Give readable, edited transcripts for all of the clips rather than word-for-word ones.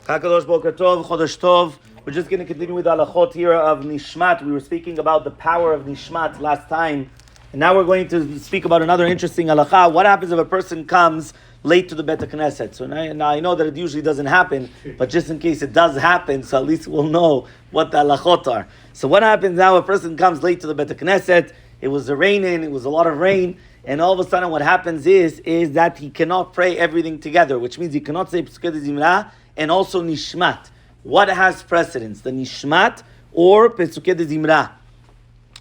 Hakadosh Boker Tov, Chodesh Tov. We're just going to continue with the halachot here of Nishmat. We were speaking about the power of Nishmat last time. And now we're going to speak about another interesting halakha. What happens if a person comes late to the Bet Knesset? So now I know that it usually doesn't happen, but just in case it does happen, so at least we'll know what the halachot are. So what happens now? A person comes late to the Bet Knesset. It was raining. It was a lot of rain. And all of a sudden what happens is that he cannot pray everything together, which means he cannot say Pesukei de Zimra and also Nishmat. What has precedence, the Nishmat or Pesukei de Zimra?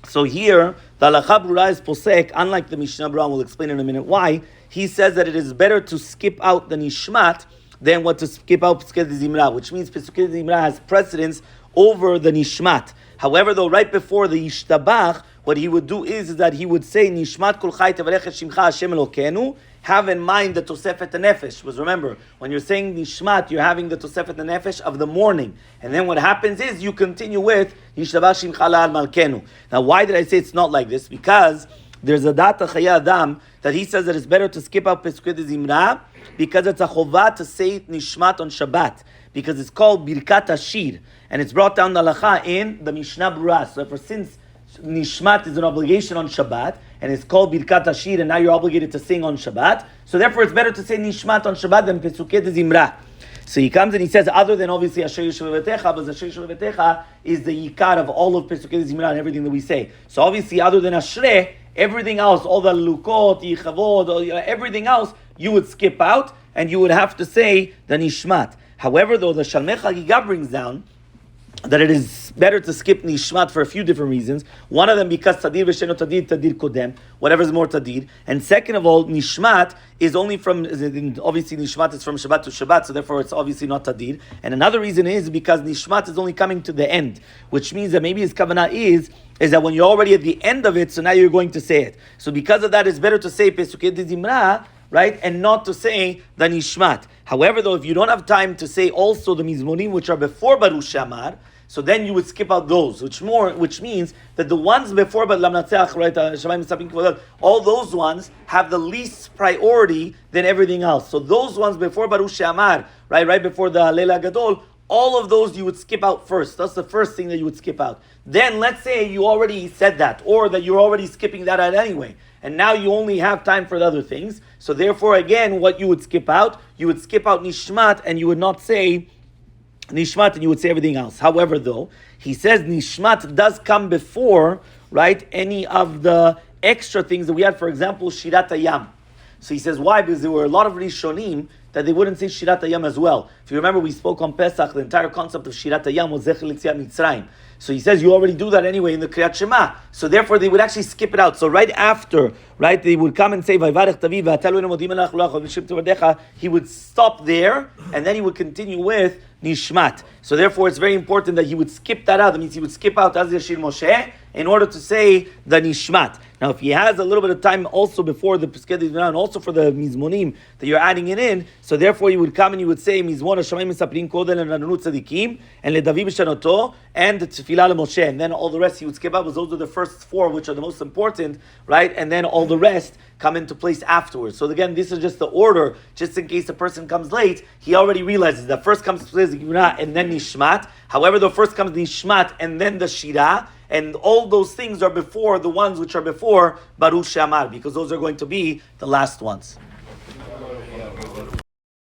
So here, the Halakha Brura is posek, unlike the Mishnah Brura, we'll explain in a minute why. He says that it is better to skip out the Nishmat than what to skip out Pesukei de Zimra, which means Pesukei de Zimra has precedence over the Nishmat. However, though, right before the Yishtabach, what he would do is that he would say, Nishmat kol chai tevarech et shimcha Hashem Elokeinu. Have in mind the Tosefet HaNefesh. Because remember, when you're saying Nishmat, you're having the Tosefet HaNefesh of the morning. And then what happens is you continue with Yishtabach shimcha la'al malkenu. Now, why did I say it's not like this? Because there's a Data Chaya Adam that he says that it's better to skip out Pesukei de Zimra because it's a chovah to say Nishmat on Shabbat. Because it's called Birkat Ashir. And it's brought down the halakha in the Mishnah Brura. So for since Nishmat is an obligation on Shabbat, and it's called Birkat Ashir, and now you're obligated to sing on Shabbat, so therefore it's better to say Nishmat on Shabbat than Pesukei de Zimra. So he comes and he says, other than obviously Asher Yishuv Betecha, but Asher Yishuv Betecha is the yikar of all of Pesukei de Zimra and everything that we say. So obviously other than Ashrei, everything else, all the Lukot, Yichavod, everything else, you would skip out, and you would have to say the Nishmat. However, though, the Shalmei Chagiga brings down that it is better to skip Nishmat for a few different reasons. One of them because Tadir v'sheno Tadir, Tadir Kodem, whatever is more Tadir. And second of all, Nishmat is only from, obviously Nishmat is from Shabbat to Shabbat, so therefore it's obviously not Tadir. And another reason is because Nishmat is only coming to the end, which means that maybe his kavanah is that when you're already at the end of it, so now you're going to say it. So because of that, it's better to say Pesukei de Zimra, right, and not to say the Nishmat. However, though, if you don't have time to say also the Mizmonim, which are before Baruch Shamar, so then you would skip out those, which means that the ones before Lam Natzeach, right, all those ones have the least priority than everything else. So those ones before Baruch Shamar, right before the Leila Gadol, all of those you would skip out first. That's the first thing that you would skip out. Then let's say you already said that, or that you're already skipping that out anyway, and now you only have time for the other things. So therefore, again, what you would skip out Nishmat, and you would not say Nishmat, and you would say everything else. However, though, he says Nishmat does come before, right, any of the extra things that we had, for example, Shirat Hayam. So he says, why? Because there were a lot of Rishonim that they wouldn't say Shirat Hayam as well. If you remember, we spoke on Pesach, the entire concept of Shirat Hayam was Zecher L'Yetziat Mitzrayim. So he says, you already do that anyway in the Kriyat Shema. So therefore, they would actually skip it out. So right after, right, they would come and say, Vayvarech Tavi, V'atalu enu modim elach loach, V'shim tevadecha. He would stop there, and then he would continue with Nishmat. So therefore, it's very important that he would skip that out. That means he would skip out Az Yashir Moshe in order to say the Nishmat. Now, if he has a little bit of time also before the Pesukei de Zimra and also for the Mizmonim that you're adding it in, so therefore you would come and you would say Mizmon HaShamayim Mesaprin Kodel and Rananut Tzadikim and LeDavid B'Shanoto and the Tefillah LeMoshe, and then all the rest he would skip out, because those are the first four which are the most important, right? And then all the rest come into place afterwards. So again, this is just the order, just in case the person comes late, he already realizes that first comes the Gimra and then Nishmat. However, the first comes Nishmat and then the Shira, and all those things are before the ones which are before Baruch Shamar, because those are going to be the last ones.